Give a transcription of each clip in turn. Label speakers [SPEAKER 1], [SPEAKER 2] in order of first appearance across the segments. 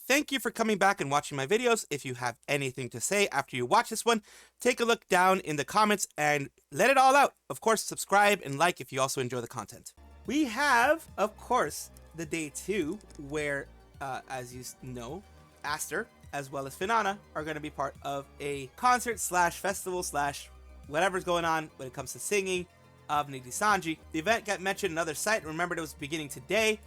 [SPEAKER 1] thank you for coming back and watching my videos. If you have anything to say after you watch this one, take a look down in the comments and let it all out. Of course, subscribe and like if you also enjoy the content. We have, of course, the day 2 where, as you know, Aster as well as Fauna are going to be part of a concert slash festival slash whatever's going on when it comes to singing of Nijisanji. The event got mentioned in another site. Remember, it was beginning today.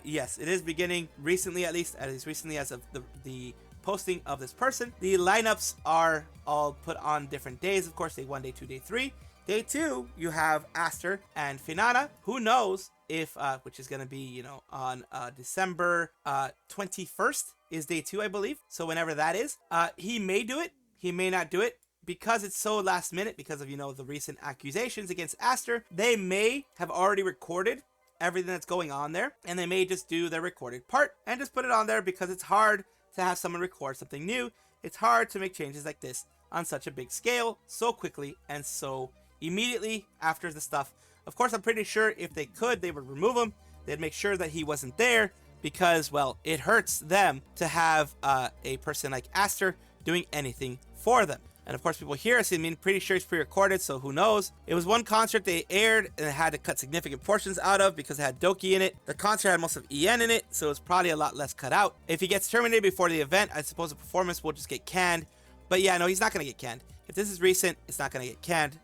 [SPEAKER 1] Yes, it is beginning recently, at least as recently as of the posting of this person. The lineups are all put on different days. Of course, day 1, day 2, day 3. Day 2, you have Aster and Fauna. Who knows if, which is going to be, you know, on December 21st is day 2, I believe. So whenever that is, he may do it. He may not do it. Because it's so last minute, because of, you know, the recent accusations against Aster, they may have already recorded everything that's going on there, and they may just do their recorded part and just put it on there because it's hard to have someone record something new. It's hard to make changes like this on such a big scale so quickly and so immediately after the stuff. Of course, I'm pretty sure if they could, they would remove him. They'd make sure that he wasn't there because, well, it hurts them to have a person like Aster doing anything for them. And of course, people hear us, I mean, pretty sure it's pre-recorded, so who knows? It was one concert they aired and it had to cut significant portions out of because it had Doki in it. The concert had most of EN in it, so it's probably a lot less cut out. If he gets terminated before the event, I suppose the performance will just get canned. But yeah, no, he's not going to get canned. If this is recent, it's not going to get canned.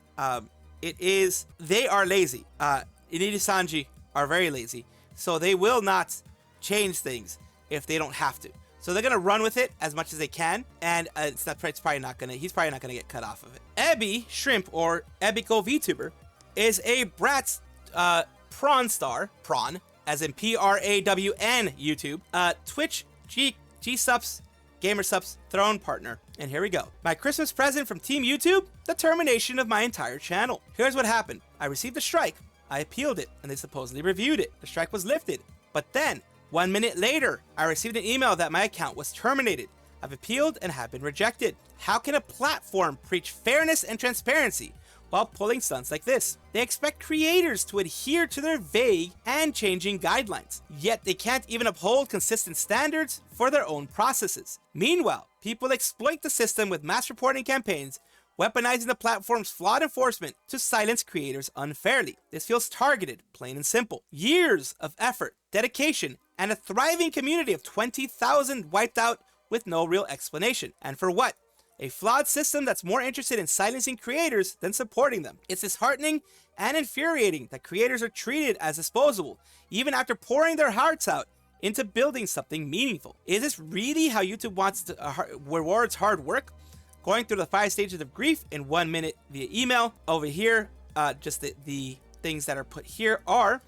[SPEAKER 1] They are lazy. Nijisanji are very lazy, so they will not change things if they don't have to. So they're going to run with it as much as they can, and he's probably not going to get cut off of it. Ebby Shrimp, or Ebiko VTuber, is a Bratz prawn star, prawn, as in Prawn YouTube, Twitch G-Subs, GamerSubs, Throne partner. And here we go. My Christmas present from Team YouTube, the termination of my entire channel. Here's what happened. I received a strike, I appealed it, and they supposedly reviewed it. The strike was lifted, but then 1 minute later, I received an email that my account was terminated. I've appealed and have been rejected. How can a platform preach fairness and transparency while pulling stunts like this? They expect creators to adhere to their vague and changing guidelines, yet they can't even uphold consistent standards for their own processes. Meanwhile, people exploit the system with mass reporting campaigns, weaponizing the platform's flawed enforcement to silence creators unfairly. This feels targeted, plain and simple. Years of effort, dedication, and a thriving community of 20,000 wiped out with no real explanation. And for what? A flawed system that's more interested in silencing creators than supporting them. It's disheartening and infuriating that creators are treated as disposable, even after pouring their hearts out into building something meaningful. Is this really how YouTube wants to rewards hard work? Going through the 5 stages of grief in 1 minute via email. Over here, just the things that are put here are,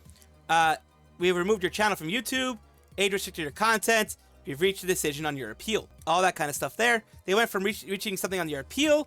[SPEAKER 1] we have removed your channel from YouTube, age restricted your content, we've reached a decision on your appeal. All that kind of stuff there. They went from reaching something on your appeal,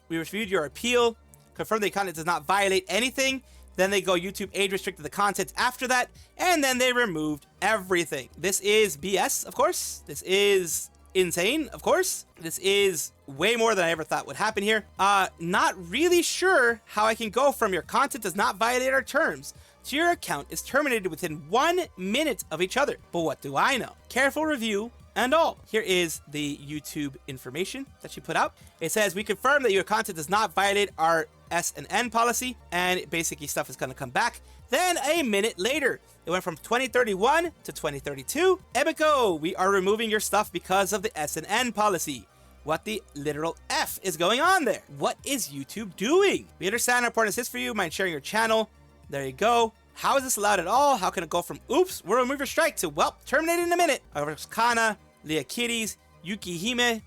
[SPEAKER 1] we reviewed your appeal, confirmed the content does not violate anything, then they go YouTube age restricted the content after that, and then they removed everything. This is BS, of course. This is insane, of course. This is way more than I ever thought would happen here. Not really sure how I can go from your content does not violate our terms to your account is terminated within 1 minute of each other. But what do I know? Careful review and all. Here is the YouTube information that she put out. It says, we confirm that your content does not violate our S&N policy, and basically stuff is going to come back. Then a minute later, it went from 2031 to 2032. Ebiko, we are removing your stuff because of the S&N policy. What the literal F is going on there? What is YouTube doing? We understand how important this is for you. Mind sharing your channel. There you go. How is this allowed at all? How can it go from, oops, we'll remove your strike to, well, terminated in a minute? Kana, Leah Kitties, Yukime,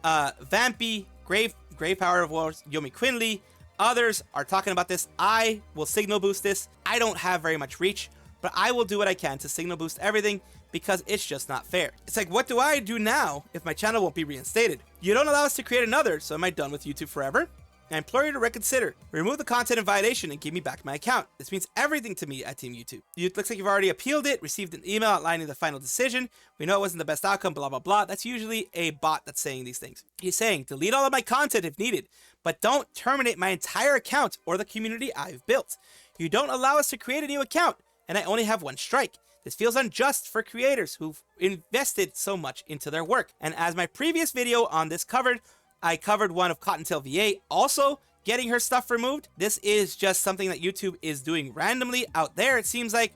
[SPEAKER 1] Vampy, Grave Power of Wars, Yomi Quinley. Others are talking about this. I will signal boost this. I don't have very much reach, but I will do what I can to signal boost everything because it's just not fair. It's like, what do I do now if my channel won't be reinstated? You don't allow us to create another, so am I done with YouTube forever? I implore you to reconsider. Remove the content in violation and give me back my account. This means everything to me at Team YouTube. It looks like you've already appealed it, received an email outlining the final decision. We know it wasn't the best outcome, blah, blah, blah. That's usually a bot that's saying these things. He's saying, delete all of my content if needed, but don't terminate my entire account or the community I've built. You don't allow us to create a new account, and I only have 1 strike. This feels unjust for creators who've invested so much into their work. And as my previous video on this covered, I covered one of Cottontail VA also getting her stuff removed. This is just something that YouTube is doing randomly out there. It seems like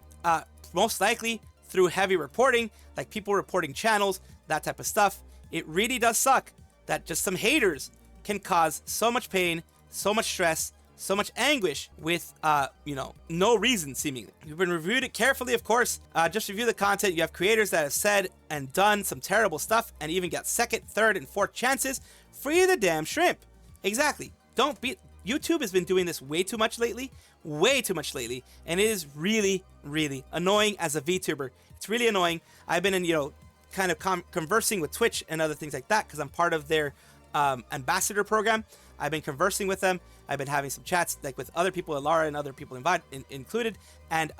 [SPEAKER 1] most likely through heavy reporting, like people reporting channels, that type of stuff. It really does suck that just some haters can cause so much pain, so much stress, so much anguish with, you know, no reason seemingly. You've been reviewed it carefully, of course. Just review the content. You have creators that have said and done some terrible stuff and even got second, third, and fourth chances. Free the damn shrimp. Exactly. Don't be... YouTube has been doing this way too much lately. Way too much lately. And it is really, really annoying as a VTuber. It's really annoying. I've been in, you know, kind of conversing with Twitch and other things like that because I'm part of their ambassador program. I've been conversing with them. I've been having some chats like with other people, Elara and other people included. And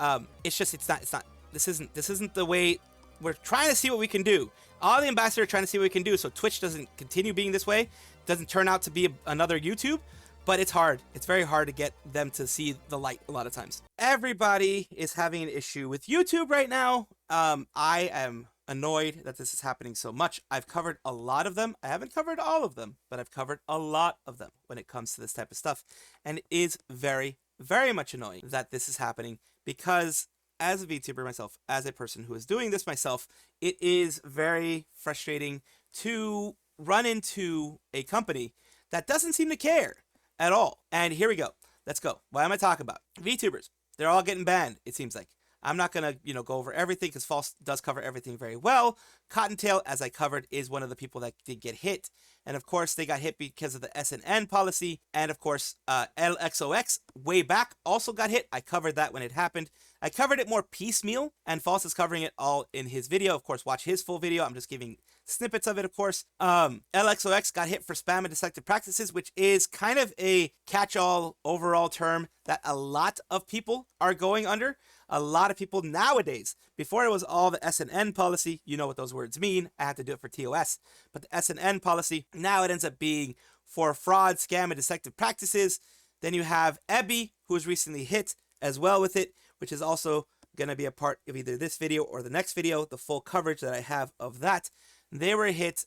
[SPEAKER 1] it's not. This isn't the way. We're trying to see what we can do. All the ambassadors are trying to see what we can do so Twitch doesn't continue being this way. Doesn't turn out to be another YouTube. But it's hard. It's very hard to get them to see the light a lot of times. Everybody is having an issue with YouTube right now. I am annoyed that this is happening so much. I've covered a lot of them. I haven't covered all of them, but I've covered a lot of them when it comes to this type of stuff. And it is very, very much annoying that this is happening because as a VTuber myself, as a person who is doing this myself, it is very frustrating to run into a company that doesn't seem to care at all. And here we go. Let's go. Why am I talking about? VTubers. They're all getting banned, it seems like. I'm not going to, go over everything because False does cover everything very well. Cottontail, as I covered, is one of the people that did get hit. And of course, they got hit because of the SNN policy. And of course, LXOX way back also got hit. I covered that when it happened. I covered it more piecemeal, and False is covering it all in his video. Of course, watch his full video. I'm just giving snippets of it, of course. LXOX got hit for spam and deceptive practices, which is kind of a catch-all overall term that a lot of people are going under. A lot of people nowadays, before it was all the SNN policy, you know what those words mean. I had to do it for TOS. But the SNN policy, now it ends up being for fraud, scam, and deceptive practices. Then you have Ebby, who was recently hit as well with it, which is also going to be a part of either this video or the next video, the full coverage that I have of that. They were hit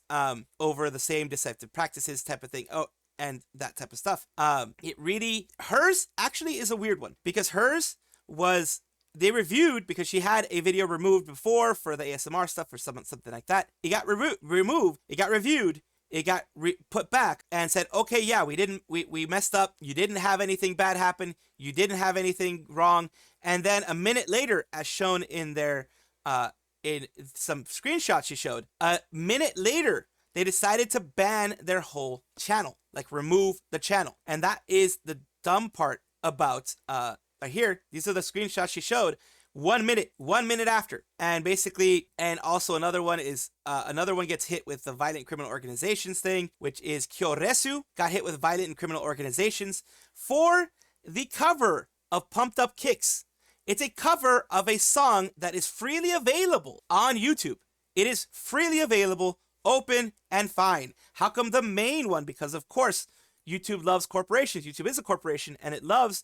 [SPEAKER 1] over the same deceptive practices type of thing. Oh, and that type of stuff. Hers actually is a weird one because hers was... They reviewed because she had a video removed before for the ASMR stuff or something like that. It got removed. It got reviewed. It got put back and said, okay, yeah, we messed up. You didn't have anything bad happen. You didn't have anything wrong. And then a minute later, as shown in their, in some screenshots she showed, a minute later, they decided to ban their whole channel, like remove the channel. And that is the dumb part about, here, these are the screenshots she showed 1 minute after. And basically, and also another one is, another one gets hit with the violent criminal organizations thing, which is Kyoresu got hit with violent and criminal organizations for the cover of Pumped Up Kicks. It's a cover of a song that is freely available on YouTube. It is freely available, open, and fine. How come the main one? Because of course, YouTube loves corporations. YouTube is a corporation, and it loves,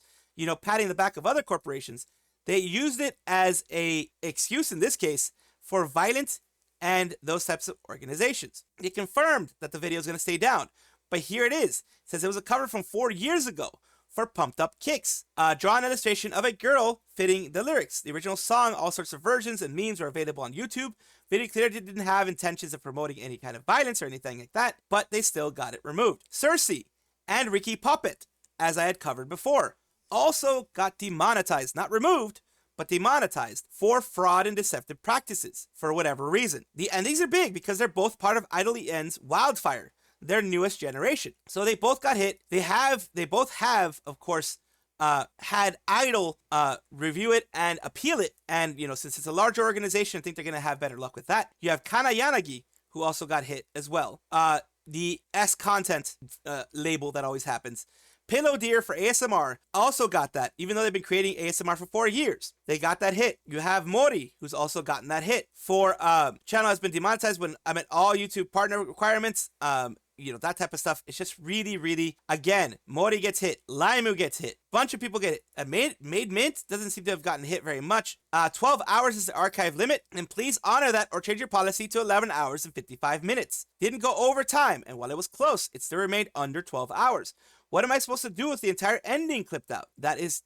[SPEAKER 1] patting the back of other corporations. They used it as a excuse in this case for violent and those types of organizations. They confirmed that the video is going to stay down, but here it is. It says it was a cover from 4 years ago for Pumped Up Kicks. Draw an illustration of a girl fitting the lyrics. The original song, all sorts of versions and memes are available on YouTube. Video clearly didn't have intentions of promoting any kind of violence or anything like that, but they still got it removed. Cersei and Ricky Puppet, as I had covered before, also got demonetized, not removed, but demonetized for fraud and deceptive practices for whatever reason. And these are big because they're both part of Idol EN's Wildfire, their newest generation. So they both got hit. They both have, of course, had Idol review it and appeal it. And, since it's a larger organization, I think they're going to have better luck with that. You have Kana Yanagi, who also got hit as well. The S content label that always happens. Pillow Deer for ASMR also got that, even though they've been creating ASMR for 4 years. They got that hit. You have Mori, who's also gotten that hit. For channel has been demonetized when I met all YouTube partner requirements. That type of stuff. It's just really, really, again, Mori gets hit. Laimu gets hit. Bunch of people get hit. Made Mint doesn't seem to have gotten hit very much. 12 hours is the archive limit, and please honor that or change your policy to 11 hours and 55 minutes. Didn't go over time, and while it was close, it still remained under 12 hours. What am I supposed to do with the entire ending clipped out? That is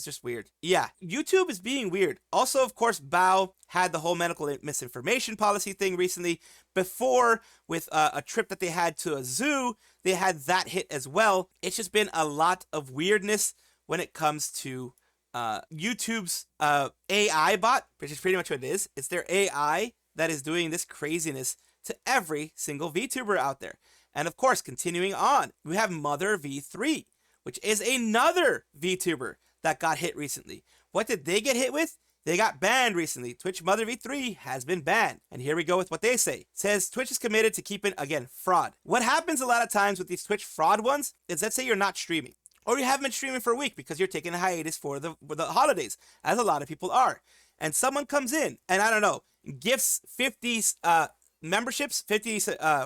[SPEAKER 1] just weird. Yeah, YouTube is being weird. Also, of course, Bao had the whole medical misinformation policy thing recently. Before, with a trip that they had to a zoo, they had that hit as well. It's just been a lot of weirdness when it comes to YouTube's AI bot, which is pretty much what it is. It's their AI that is doing this craziness to every single VTuber out there. And of course, continuing on, we have Mother V3, which is another VTuber that got hit recently. What did they get hit with? They got banned recently. Twitch Mother V3 has been banned. And here we go with what they say. It says Twitch is committed to keeping, again, fraud. What happens a lot of times with these Twitch fraud ones is, let's say you're not streaming, or you haven't been streaming for a week because you're taking a hiatus for the holidays, as a lot of people are. And someone comes in and, I don't know, gifts 50 memberships, 50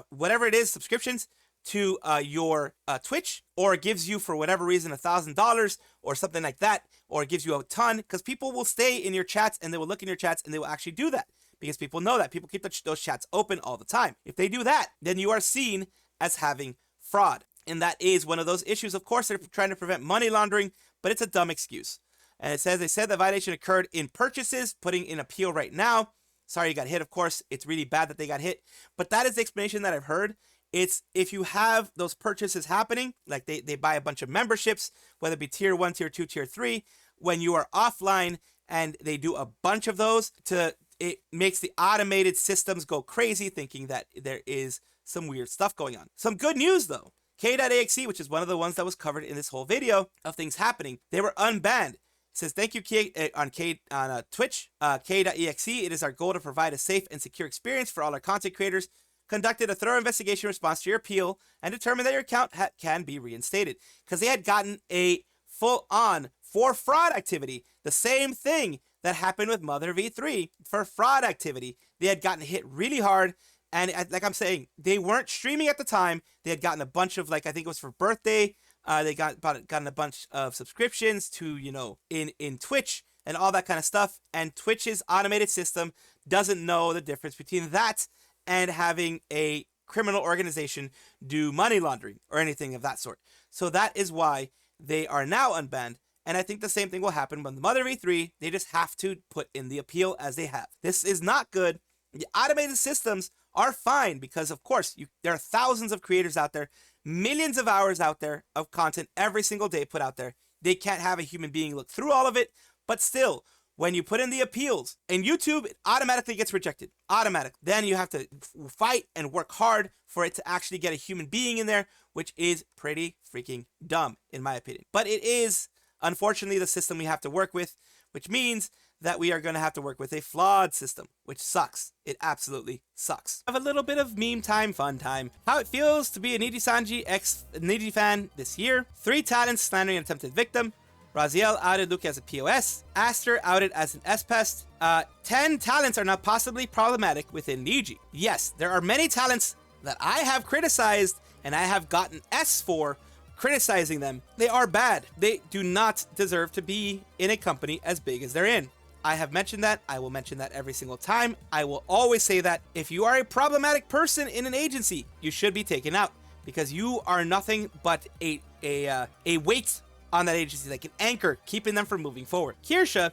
[SPEAKER 1] whatever it is, subscriptions to your Twitch, or gives you, for whatever reason, $1,000 or something like that, or gives you a ton, because people will stay in your chats and they will look in your chats and they will actually do that because people know that. People keep those chats open all the time. If they do that, then you are seen as having fraud. And that is one of those issues. Of course, they're trying to prevent money laundering, but it's a dumb excuse. And it says, they said the violation occurred in purchases, putting in appeal right now. Sorry you got hit, of course. It's really bad that they got hit. But that is the explanation that I've heard. It's if you have those purchases happening, like they buy a bunch of memberships, whether it be tier 1, tier 2, tier 3, when you are offline and they do a bunch of those, it makes the automated systems go crazy, thinking that there is some weird stuff going on. Some good news, though. K.exe, which is one of the ones that was covered in this whole video of things happening, they were unbanned. It says, thank you, on Twitch, K.exe. It is our goal to provide a safe and secure experience for all our content creators. Conducted a thorough investigation in response to your appeal and determined that your account can be reinstated. Because they had gotten a full-on for fraud activity. The same thing that happened with Mother V3 for fraud activity. They had gotten hit really hard. And like I'm saying, they weren't streaming at the time. They had gotten a bunch of, like, I think it was for birthday. They gotten a bunch of subscriptions to, in Twitch and all that kind of stuff. And Twitch's automated system doesn't know the difference between that and having a criminal organization do money laundering or anything of that sort. So that is why they are now unbanned. And I think the same thing will happen when the Mother V3, they just have to put in the appeal as they have. This is not good. The automated systems are fine because, of course, there are thousands of creators out there, millions of hours out there of content every single day put out there. They can't have a human being look through all of it, but still, when you put in the appeals, in YouTube, it automatically gets rejected. Automatic. Then you have to fight and work hard for it to actually get a human being in there, which is pretty freaking dumb, in my opinion. But it is, unfortunately, the system we have to work with, which means that we are going to have to work with a flawed system, which sucks. It absolutely sucks. Have a little bit of meme time, fun time. How it feels to be a Nijisanji X Niji fan this year. 3 talents slandering an attempted victim. Raziel outed Luke as a POS. Aster outed as an S-Pest. 10 talents are now possibly problematic within Niji. Yes, there are many talents that I have criticized and I have gotten S for criticizing them. They are bad. They do not deserve to be in a company as big as they're in. I have mentioned that. I will mention that every single time. I will always say that if you are a problematic person in an agency, you should be taken out because you are nothing but a weight on that agency, like an anchor, keeping them from moving forward. Kirsche,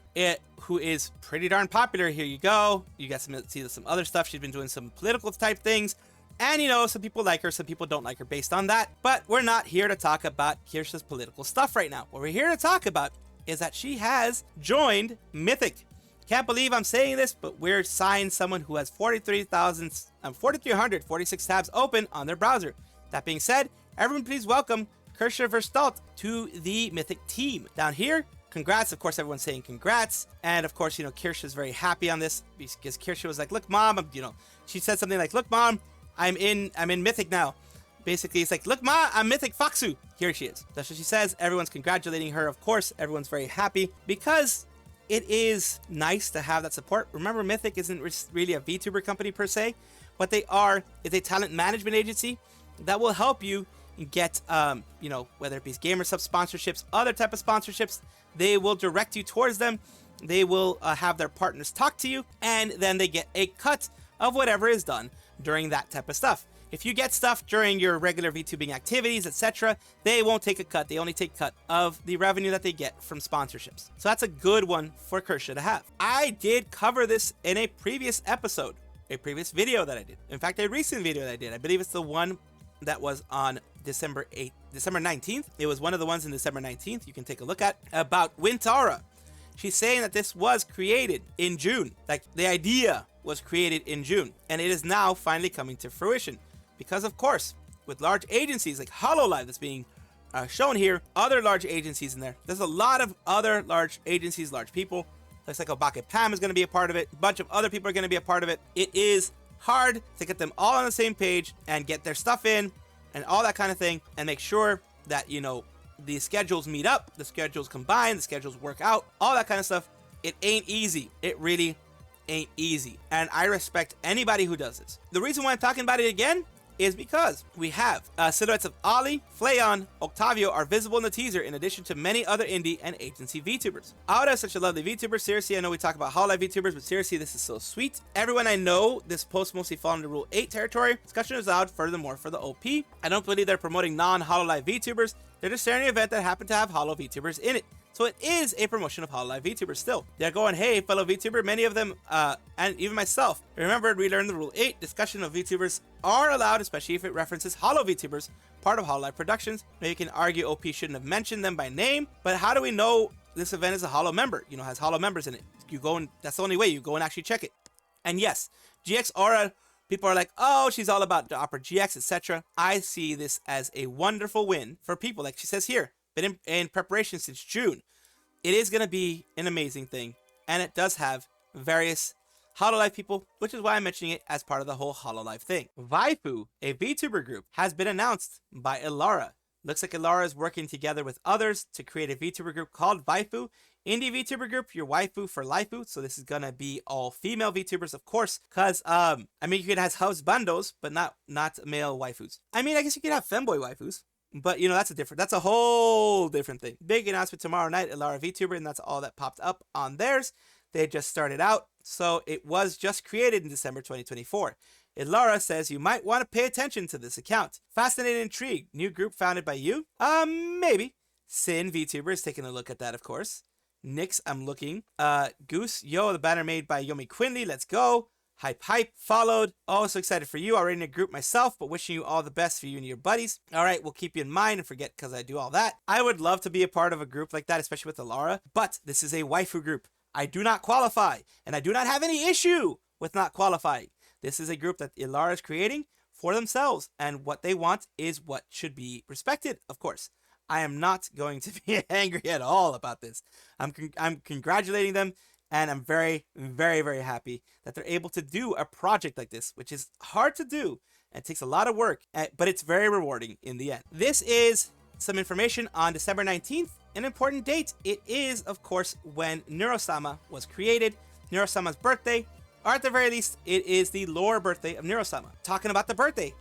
[SPEAKER 1] who is pretty darn popular. Here you go. You got to see some other stuff. She's been doing some political type things. And, some people like her, some people don't like her based on that. But we're not here to talk about Kirsche's political stuff right now. What we're here to talk about is that she has joined Mythic. Can't believe I'm saying this, but we're signed someone who has 4,346 tabs open on their browser. That being said, everyone please welcome Kirsche Verstalt to the Mythic team. Down here, congrats. Of course, everyone's saying congrats. And of course, Kirsche is very happy on this because Kirsche was like, look, mom, she said something like, look, mom, I'm in Mythic now. Basically, it's like, look, ma, I'm Mythic Foxu. Here she is. That's what she says. Everyone's congratulating her. Of course, everyone's very happy because it is nice to have that support. Remember, Mythic isn't really a VTuber company per se. What they are is a talent management agency that will help you get, whether it be gamer sub sponsorships, other type of sponsorships, they will direct you towards them they will have their partners talk to you, and then they get a cut of whatever is done during that type of stuff. If you get stuff during your regular VTubing activities, etc., they won't take a cut. They only take a cut of the revenue that they get from sponsorships. So that's a good one for Kirsche to have. I did cover this in a previous episode, a previous video that I did. In fact, a recent video that I did. I believe it's the one that was on December 19th. It was one of the ones in December 19th you can take a look at, about Wintaura. She's saying that this was created in June. Like, the idea was created in June, and it is now finally coming to fruition. Because, of course, with large agencies like Hololive that's being shown here, other large agencies in there, there's a lot of other large agencies, large people. Looks like Obake Pam is going to be a part of it. A bunch of other people are going to be a part of it. It is hard to get them all on the same page and get their stuff in and all that kind of thing, and make sure that, you know, the schedules meet up, the schedules combine, the schedules work out, all that kind of stuff. It ain't easy. It really ain't easy. And I respect anybody who does this. The reason why I'm talking about it again is because we have silhouettes of Ollie, Flayon, Octavio are visible in the teaser, in addition to many other indie and agency VTubers. Aura is such a lovely VTuber. Seriously, I know we talk about Hololive VTubers, but seriously, this is so sweet. Everyone I know, this post mostly fall into Rule 8 territory. Discussion is out furthermore for the OP. I don't believe they're promoting non-Hololive VTubers. They're just sharing an event that happened to have Holo VTubers in it. So it is a promotion of Hololive VTubers still. They're going, hey, fellow VTuber, many of them, and even myself, remembered we learned the Rule 8, discussion of VTubers are allowed, especially if it references Holo VTubers, part of Hololive Productions. Maybe you can argue OP shouldn't have mentioned them by name, but how do we know this event is a Holo member, you know, has Holo members in it? You go and, that's the only way, you go and actually check it. And yes, GX Aura, people are like, oh, she's all about the Opera GX, etc. I see this as a wonderful win for people, like she says here. Been in preparation since June. It is going to be an amazing thing, and it does have various Hololive people, which is why I'm mentioning it as part of the whole Hololive thing. Waifu, a VTuber group, has been announced by Elara. Looks like Elara is working together with others to create a VTuber group called Waifu. Indie VTuber group, your waifu for laifu. So this is going to be all female VTubers, of course, because, I mean, you could have husbandos, but not male waifus. I mean, I guess you could have femboy waifus. But, you know, that's a whole different thing. Big announcement tomorrow night, Elara VTuber, and that's all that popped up on theirs. They just started out, so it was just created in December 2024. Elara says you might want to pay attention to this account. Fascinating intrigue. New group founded by you? Maybe. Sin VTuber is taking a look at that, of course. Nix, I'm looking. Goose, yo, the banner made by Yomi Quinley. Let's go. Hype followed. Oh, so excited for you. Already in a group myself, but wishing you all the best for you and your buddies. All right, we'll keep you in mind and forget because I do all that. I would love to be a part of a group like that, especially with Elara, but this is a waifu group. I do not qualify, and I do not have any issue with not qualifying. This is a group that Elara is creating for themselves, and what they want is what should be respected, of course. I am not going to be angry at all about this. I'm congratulating them. And I'm very, very, very happy that they're able to do a project like this, which is hard to do and takes a lot of work, but it's very rewarding in the end. This is some information on December 19th, an important date. It is, of course, when Neuro-sama was created, Neuro-sama's birthday, or at the very least, it is the lore birthday of Neuro-sama. Talking about the birthday,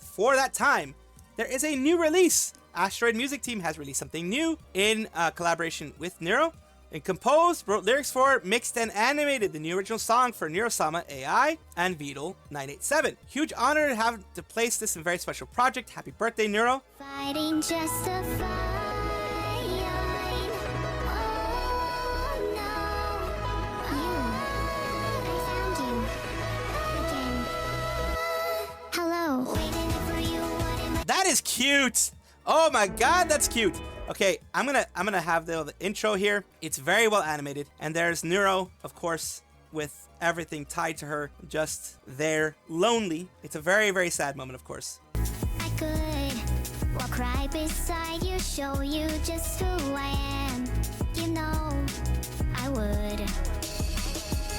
[SPEAKER 1] for that time, there is a new release. Asteroid Music Team has released something new in collaboration with Neuro. And composed, wrote lyrics for, mixed and animated the new original song for Neuro-sama AI and Beetle 987. Huge honor to have to place this in a very special project. Happy birthday, Neuro.
[SPEAKER 2] Fighting just a fine. Oh no. I found you. Again. Hello. Waiting for you.
[SPEAKER 1] That is cute. Oh my god, that's cute. Okay, I'm gonna have the intro here. It's very well animated, and there's Neuro, of course, with everything tied to her, just there, lonely. It's a very, very sad moment, of course.
[SPEAKER 2] I could walk right beside you, show you just who I am. You know, I would.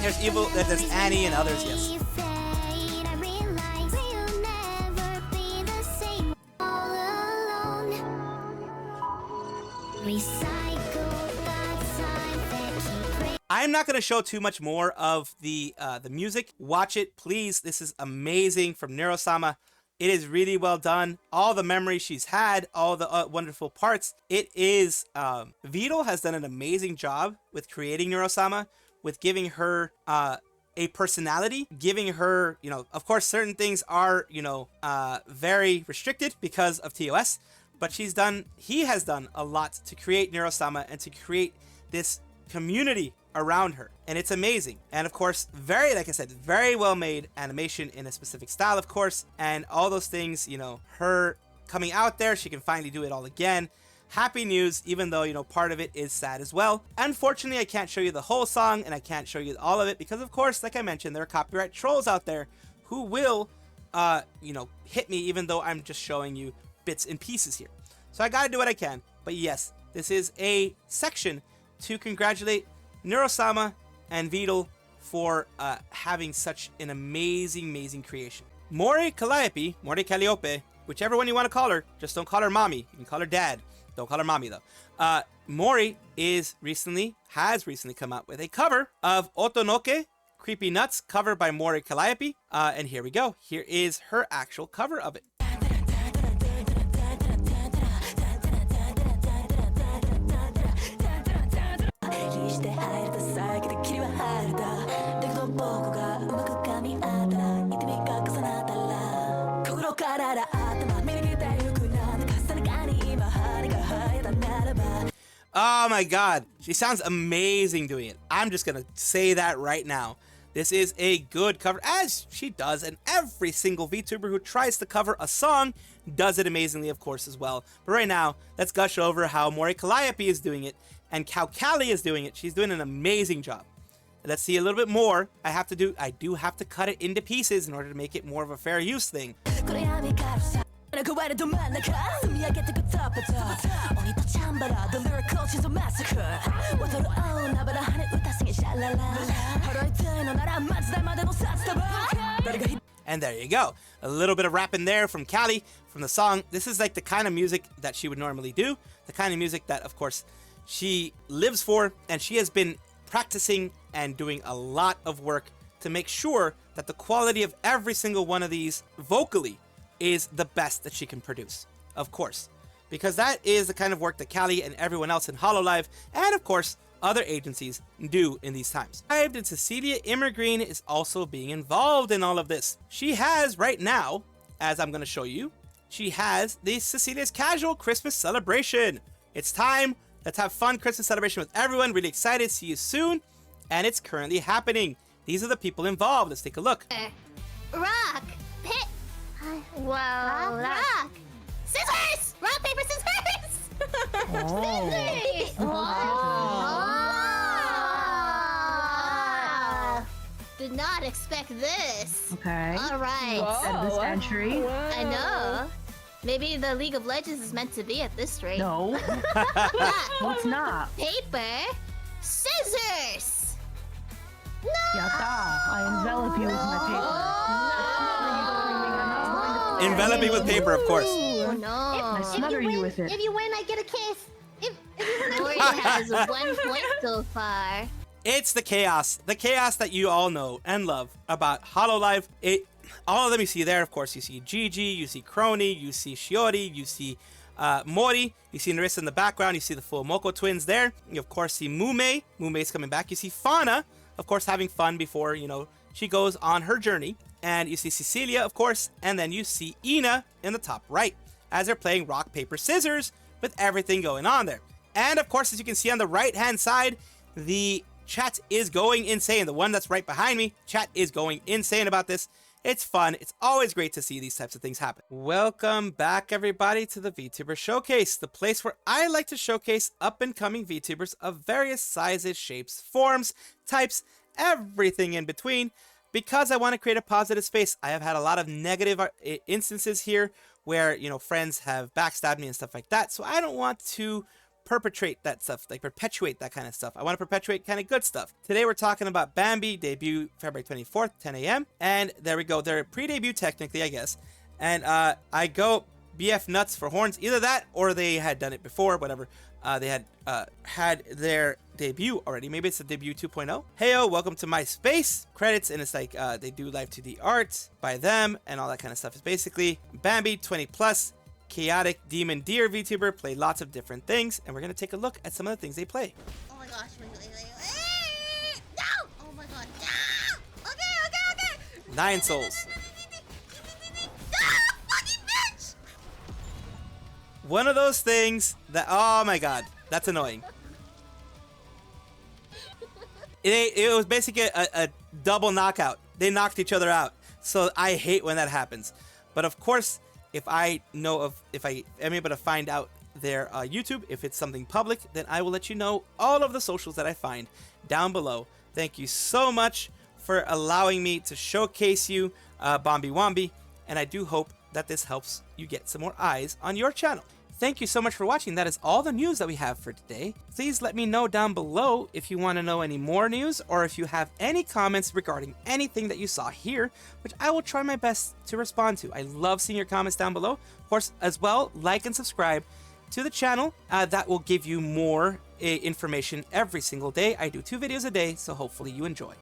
[SPEAKER 1] There's Evil, there's Annie and others, yes. I'm not going to show too much more of the music. Watch it, please. This is amazing from Neuro-sama. It is really well done. All the memories she's had, all the wonderful parts. It is, Vito has done an amazing job with creating Neuro-sama, with giving her a personality, giving her, you know, of course, certain things are, you know, very restricted because of TOS, but he has done a lot to create Neuro-sama and to create this community around her, and it's amazing. And of course, very, like I said, very well made animation in a specific style, of course, and all those things, you know, her coming out there, she can finally do it all again. Happy news, even though, you know, part of it is sad as well. Unfortunately, I can't show you the whole song, and I can't show you all of it because, of course, like I mentioned, there are copyright trolls out there who will, you know, hit me even though I'm just showing you bits and pieces here. So I gotta do what I can. But yes, this is a section to congratulate Neuro-sama and Vito for having such an amazing creation. Mori Calliope, whichever one you want to call her, just don't call her mommy. You can call her dad. Don't call her mommy though. Mori has recently come out with a cover of Otonoke, Creepy Nuts, covered by Mori Calliope. And here we go. Here is her actual cover of it. Oh my god, she sounds amazing doing it. I'm just gonna say that right now. This is a good cover, as she does, and every single VTuber who tries to cover a song does it amazingly, of course, as well. But right now, let's gush over how Mori Calliope is doing it, and how Calli is doing it. She's doing an amazing job. Let's see a little bit more. I do have to cut it into pieces in order to make it more of a fair use thing. And there you go. A little bit of rap in there from Calli, from the song. This is like the kind of music that she would normally do. The kind of music that, of course, she lives for. And she has been practicing and doing a lot of work to make sure that the quality of every single one of these vocally is the best that she can produce, of course, because that is the kind of work that Calli and everyone else in Hololive, and of course other agencies, do in these times. And Cecilia Immergreen is also being involved in all of this. She has right now, as I'm going to show you, she has the Cecilia's Casual Christmas Celebration. It's time. Let's have fun Christmas celebration with everyone. Really excited. See you soon. And it's currently happening. These are the people involved. Let's take a look.
[SPEAKER 2] Rock! Pit! Well, rock! Scissors! Rock, paper, scissors! Scissors! Did not expect this.
[SPEAKER 3] Okay.
[SPEAKER 2] All right.
[SPEAKER 3] At this entry.
[SPEAKER 2] I know. Maybe the League of Legends is meant to be at this rate.
[SPEAKER 3] No. No, it's not.
[SPEAKER 2] Paper, scissors. No.
[SPEAKER 3] Yatta. I envelop you with my paper.
[SPEAKER 1] Envelop me with paper, of course.
[SPEAKER 2] Oh no.
[SPEAKER 3] I smother you with it.
[SPEAKER 2] If you win, I get a kiss. If you win, has 1 point so far.
[SPEAKER 1] It's the chaos that you all know and love about Hololive. All of them you see there, of course. You see Gigi, you see Crony, you see Shiori, you see Mori, you see Narissa in the background, you see the full Moko twins there. You of course see Mume. Mume's coming back. You see Fauna, of course, having fun before, you know, she goes on her journey. And you see Cecilia, of course, and then you see Ina in the top right as they're playing rock, paper, scissors with everything going on there. And of course, as you can see on the right-hand side, the chat is going insane. The one that's right behind me, chat is going insane about this. It's fun. It's always great to see these types of things happen. Welcome back, everybody, to the Vtuber Showcase, the place where I like to showcase up-and-coming VTubers of various sizes, shapes, forms, types, everything in between, because I want to create a positive space. I have had a lot of negative instances here where, you know, friends have backstabbed me and stuff like that, so I don't want to perpetuate that stuff, like perpetuate that kind of stuff. I want to perpetuate kind of good stuff. Today we're talking about Bambi, debut February 24th, 10 a.m. And there we go. They're pre-debut technically, I guess. And I go BF nuts for horns. Either that or they had done it before, whatever. They had their debut already. Maybe it's a debut 2.0. Heyo, welcome to my space. Credits, and it's like they do live 2D art by them and all that kind of stuff. Is basically Bambi 20 plus, chaotic demon deer VTuber, play lots of different things, and we're gonna take a look at some of the things they play.
[SPEAKER 4] Oh my gosh, wait. No! Oh my god, no! Okay.
[SPEAKER 1] 9 souls.
[SPEAKER 4] No! Fucking bitch!
[SPEAKER 1] One of those things that, oh my god, that's annoying. It was basically a double knockout. They knocked each other out. So I hate when that happens. But of course, if I am able to find out their YouTube, if it's something public, then I will let you know all of the socials that I find down below. Thank you so much for allowing me to showcase you, Bambi Wambi, and I do hope that this helps you get some more eyes on your channel. Thank you so much for watching. That is all the news that we have for today. Please let me know down below if you want to know any more news or if you have any comments regarding anything that you saw here, which I will try my best to respond to. I love seeing your comments down below. Of course, as well, like and subscribe to the channel. That will give you more information every single day. I do 2 videos a day, so hopefully you enjoy.